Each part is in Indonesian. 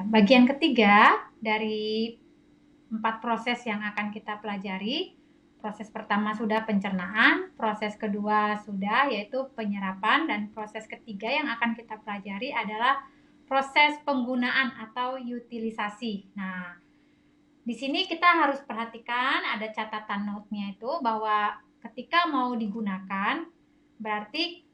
Bagian ketiga dari 4 proses yang akan kita pelajari. Proses pertama sudah pencernaan, proses kedua sudah yaitu penyerapan, dan proses ketiga yang akan kita pelajari adalah proses penggunaan atau utilisasi. Nah, di sini kita harus perhatikan ada catatan note-nya itu bahwa ketika mau digunakan berarti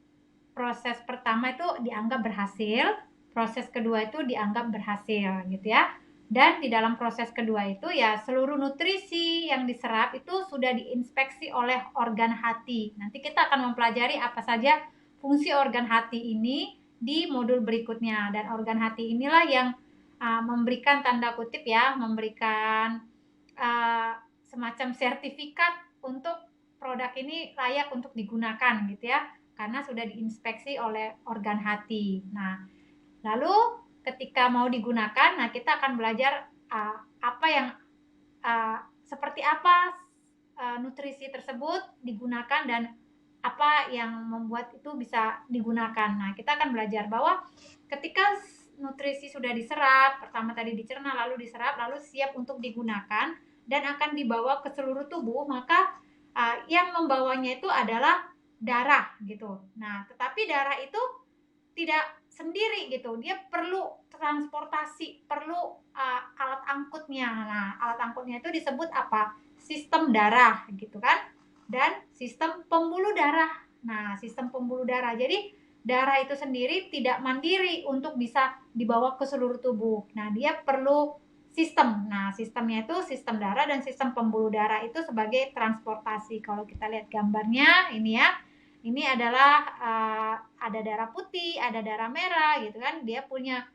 proses pertama itu dianggap berhasil, proses kedua itu dianggap berhasil gitu ya. Dan di dalam proses kedua itu ya seluruh nutrisi yang diserap itu sudah diinspeksi oleh organ hati. Nanti kita akan mempelajari apa saja fungsi organ hati ini di modul berikutnya, dan organ hati inilah yang memberikan tanda kutip ya, memberikan semacam sertifikat untuk produk ini layak untuk digunakan gitu ya, karena sudah diinspeksi oleh organ hati. Nah, lalu ketika mau digunakan, nah kita akan belajar apa yang seperti apa nutrisi tersebut digunakan dan apa yang membuat itu bisa digunakan. Nah, kita akan belajar bahwa ketika nutrisi sudah diserap, pertama tadi dicerna, lalu diserap, lalu siap untuk digunakan dan akan dibawa ke seluruh tubuh, maka yang membawanya itu adalah darah gitu. Nah, tetapi darah itu tidak sendiri gitu, dia perlu transportasi, perlu alat angkutnya. Nah, alat angkutnya itu disebut apa? Sistem darah gitu kan, dan sistem pembuluh darah. Nah, sistem pembuluh darah, jadi darah itu sendiri tidak mandiri untuk bisa dibawa ke seluruh tubuh. Nah, dia perlu sistem. Nah, sistemnya itu sistem darah dan sistem pembuluh darah itu sebagai transportasi. Kalau kita lihat gambarnya ini ya, ini adalah ada darah putih, ada darah merah gitu kan. Dia punya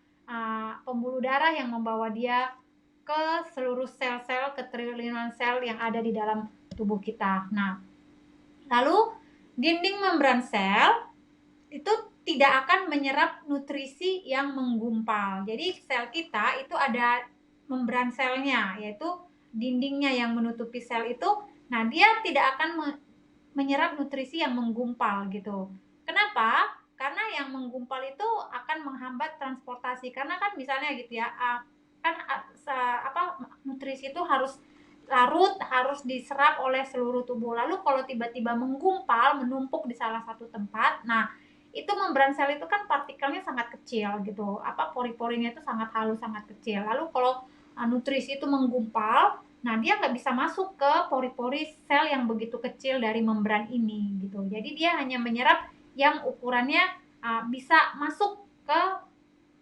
pembuluh darah yang membawa dia ke seluruh sel-sel, ke triliunan sel yang ada di dalam tubuh kita. Nah, lalu dinding membran sel itu tidak akan menyerap nutrisi yang menggumpal. Jadi sel kita itu ada membran selnya, yaitu dindingnya yang menutupi sel itu. Nah, dia tidak akan menyerap nutrisi yang menggumpal gitu. Kenapa? Karena yang menggumpal itu akan menghambat transportasi. Karena kan misalnya gitu ya, kan nutrisi itu harus larut, harus diserap oleh seluruh tubuh. Lalu kalau tiba-tiba menggumpal, menumpuk di salah satu tempat, nah itu membran sel itu kan partikelnya sangat kecil gitu. Pori-porinya itu sangat halus, sangat kecil. Lalu kalau nutrisi itu menggumpal, nah dia nggak bisa masuk ke pori-pori sel yang begitu kecil dari membran ini gitu. Jadi dia hanya menyerap yang ukurannya bisa masuk ke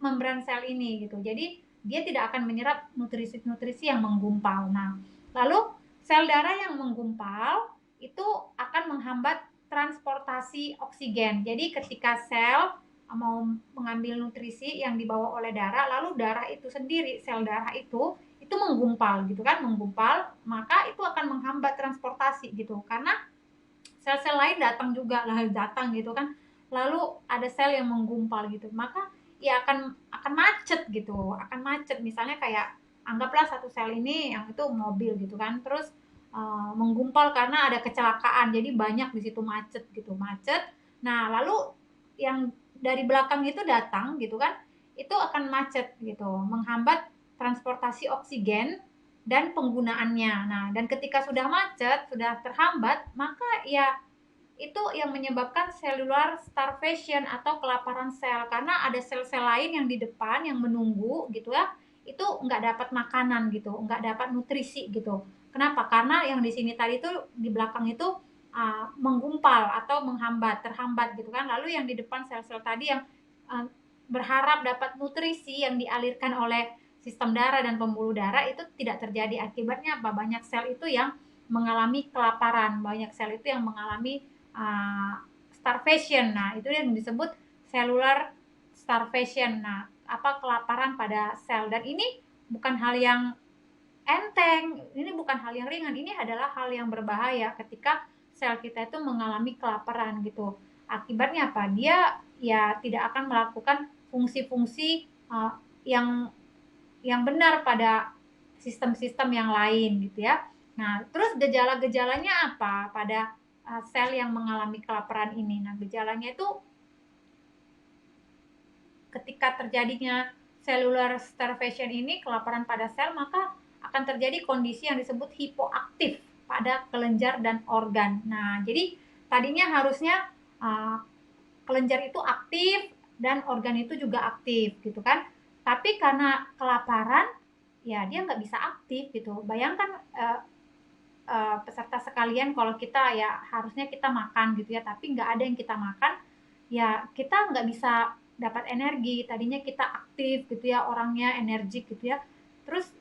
membran sel ini gitu. Jadi dia tidak akan menyerap nutrisi-nutrisi yang menggumpal. Nah, lalu sel darah yang menggumpal itu akan menghambat transportasi oksigen. Jadi ketika sel mau mengambil nutrisi yang dibawa oleh darah, lalu darah itu sendiri, sel darah itu menggumpal gitu kan, menggumpal, maka itu akan menghambat transportasi gitu. Karena sel-sel lain datang gitu kan, lalu ada sel yang menggumpal gitu, maka ya akan macet gitu, akan macet. Misalnya kayak anggaplah satu sel ini yang itu mobil gitu kan, terus menggumpal karena ada kecelakaan, jadi banyak di situ macet gitu, macet. Nah, lalu yang dari belakang itu datang gitu kan, itu akan macet gitu, menghambat transportasi oksigen dan penggunaannya. Nah, dan ketika sudah macet, sudah terhambat, maka ya itu yang menyebabkan cellular starvation atau kelaparan sel, karena ada sel-sel lain yang di depan yang menunggu gitu ya, itu nggak dapat makanan gitu, nggak dapat nutrisi gitu. Kenapa? Karena yang di sini tadi tuh di belakang itu menggumpal atau terhambat gitu kan. Lalu yang di depan sel-sel tadi yang berharap dapat nutrisi yang dialirkan oleh sistem darah dan pembuluh darah itu tidak terjadi. Akibatnya apa? Banyak sel itu yang mengalami kelaparan, banyak sel itu yang mengalami starvation. Nah, itu yang disebut cellular starvation. Nah, kelaparan pada sel. Dan ini bukan hal yang enteng, ini bukan hal yang ringan, ini adalah hal yang berbahaya ketika sel kita itu mengalami kelaparan gitu. Akibatnya apa? Dia ya tidak akan melakukan fungsi-fungsi yang benar pada sistem-sistem yang lain gitu ya. Nah, terus gejala-gejalanya apa pada sel yang mengalami kelaparan ini? Nah, gejalanya itu ketika terjadinya cellular starvation ini, kelaparan pada sel, maka akan terjadi kondisi yang disebut hipoaktif pada kelenjar dan organ. Nah, jadi tadinya harusnya kelenjar itu aktif dan organ itu juga aktif gitu kan. Tapi karena kelaparan, ya dia nggak bisa aktif gitu. Bayangkan peserta sekalian, kalau kita ya harusnya kita makan gitu ya, tapi nggak ada yang kita makan, ya kita nggak bisa dapat energi. Tadinya kita aktif gitu ya, orangnya energik gitu ya, terus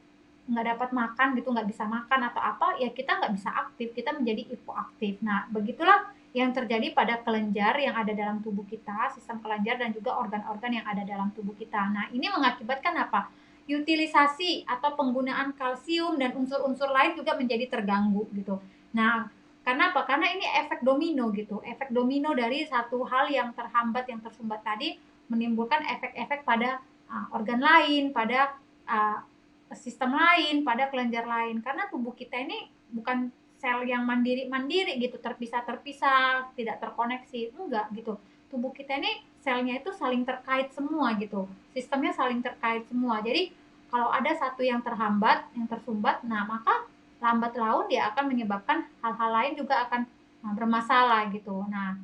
nggak dapat makan gitu, nggak bisa makan atau apa, ya kita nggak bisa aktif, kita menjadi hipoaktif. Nah, begitulah yang terjadi pada kelenjar yang ada dalam tubuh kita, sistem kelenjar dan juga organ-organ yang ada dalam tubuh kita. Nah, ini mengakibatkan apa? Utilisasi atau penggunaan kalsium dan unsur-unsur lain juga menjadi terganggu gitu. Nah, karena apa? Karena ini efek domino gitu. Efek domino dari satu hal yang terhambat, yang tersumbat tadi, menimbulkan efek-efek pada organ lain, pada sistem lain, pada kelenjar lain. Karena tubuh kita ini bukan sel yang mandiri-mandiri gitu, terpisah-terpisah, tidak terkoneksi. Enggak gitu. Tubuh kita ini selnya itu saling terkait semua gitu. Sistemnya saling terkait semua. Jadi kalau ada satu yang terhambat, yang tersumbat, nah maka lambat laun dia akan menyebabkan hal-hal lain juga akan bermasalah gitu. Nah,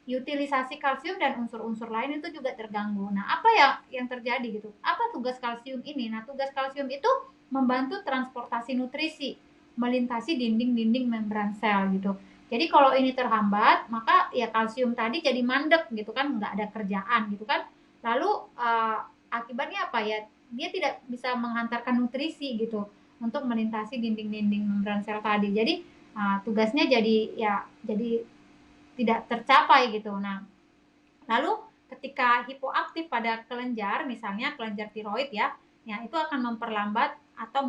utilisasi kalsium dan unsur-unsur lain itu juga terganggu. Nah, apa yang terjadi gitu? Apa tugas kalsium ini? Nah, tugas kalsium itu membantu transportasi nutrisi melintasi dinding-dinding membran sel gitu. Jadi kalau ini terhambat, maka ya kalsium tadi jadi mandek gitu kan, nggak ada kerjaan gitu kan. Lalu akibatnya apa ya? Dia tidak bisa menghantarkan nutrisi gitu untuk melintasi dinding-dinding membran sel tadi. Jadi tugasnya jadi tidak tercapai gitu. Nah, lalu ketika hipoaktif pada kelenjar, misalnya kelenjar tiroid ya itu akan memperlambat atau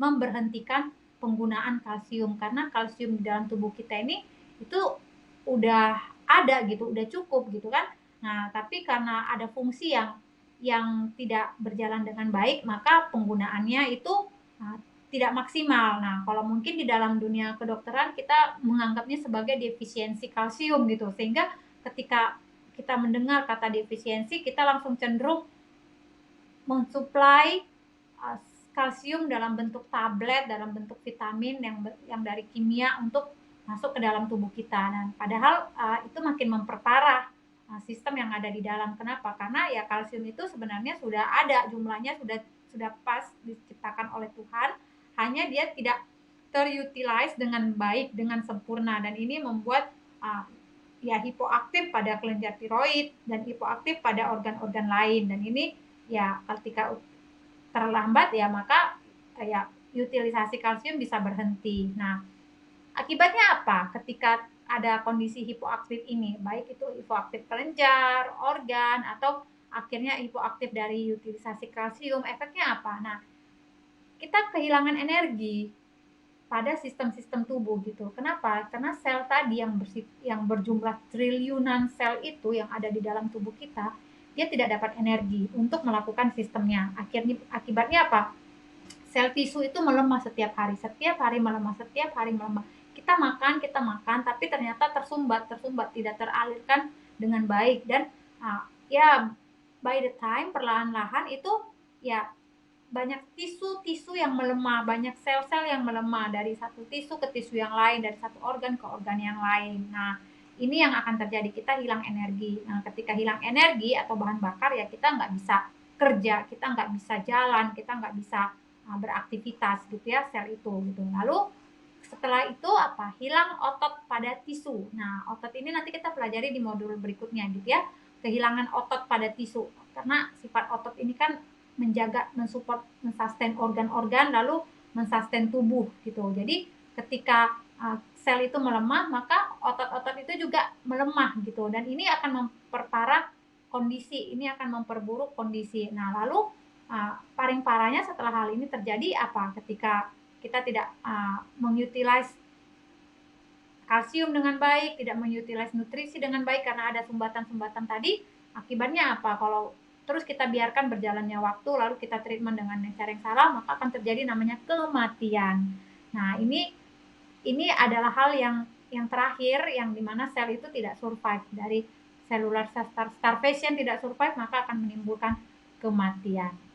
memberhentikan penggunaan kalsium, karena kalsium di dalam tubuh kita ini itu udah ada gitu, udah cukup gitu kan. Nah, tapi karena ada fungsi yang tidak berjalan dengan baik, maka penggunaannya itu tidak maksimal. Nah, kalau mungkin di dalam dunia kedokteran kita menganggapnya sebagai defisiensi kalsium gitu, sehingga ketika kita mendengar kata defisiensi, kita langsung cenderung mensuplai kalsium dalam bentuk tablet, dalam bentuk vitamin yang dari kimia untuk masuk ke dalam tubuh kita. Dan padahal itu makin memperparah sistem yang ada di dalam. Kenapa? Karena ya kalsium itu sebenarnya sudah ada, jumlahnya sudah pas diciptakan oleh Tuhan, hanya dia tidak terutilize dengan baik, dengan sempurna, dan ini membuat ya hipoaktif pada kelenjar tiroid dan hipoaktif pada organ-organ lain. Dan ini ya ketika terlambat ya maka ya utilisasi kalsium bisa berhenti. Nah, akibatnya apa ketika ada kondisi hipoaktif ini? Baik itu hipoaktif kelenjar, organ, atau akhirnya hipoaktif dari utilisasi kalsium, efeknya apa? Nah, kita kehilangan energi pada sistem-sistem tubuh gitu. Kenapa? Karena sel tadi yang berjumlah triliunan sel itu yang ada di dalam tubuh kita, dia tidak dapat energi untuk melakukan sistemnya. Akibatnya apa? Sel tisu itu melemah setiap hari melemah, setiap hari melemah. Kita makan, tapi ternyata tersumbat, tidak teralirkan dengan baik. Dan ya by the time perlahan-lahan itu ya banyak tisu-tisu yang melemah, banyak sel-sel yang melemah dari satu tisu ke tisu yang lain, dari satu organ ke organ yang lain. Nah, ini yang akan terjadi, kita hilang energi. Nah, ketika hilang energi atau bahan bakar ya kita nggak bisa kerja, kita nggak bisa jalan, kita nggak bisa beraktivitas gitu ya sel itu gitu. Lalu setelah itu apa? Hilang otot pada tisu. Nah, otot ini nanti kita pelajari di modul berikutnya gitu ya. Kehilangan otot pada tisu. Karena sifat otot ini kan menjaga, mensupport, mensustain organ-organ, lalu mensustain tubuh gitu. Jadi ketika sel itu melemah, maka otot-otot itu juga melemah gitu. Dan ini akan memperparah kondisi, ini akan memperburuk kondisi. Nah, lalu paling parahnya setelah hal ini terjadi apa? Ketika kita tidak mengutilize kalsium dengan baik, tidak mengutilize nutrisi dengan baik karena ada sumbatan-sumbatan tadi, akibatnya apa? Kalau terus kita biarkan berjalannya waktu, lalu kita treatment dengan cara yang salah, maka akan terjadi namanya kematian. Nah, ini adalah hal yang terakhir, yang dimana sel itu tidak survive. Dari cellular starvation tidak survive, maka akan menimbulkan kematian.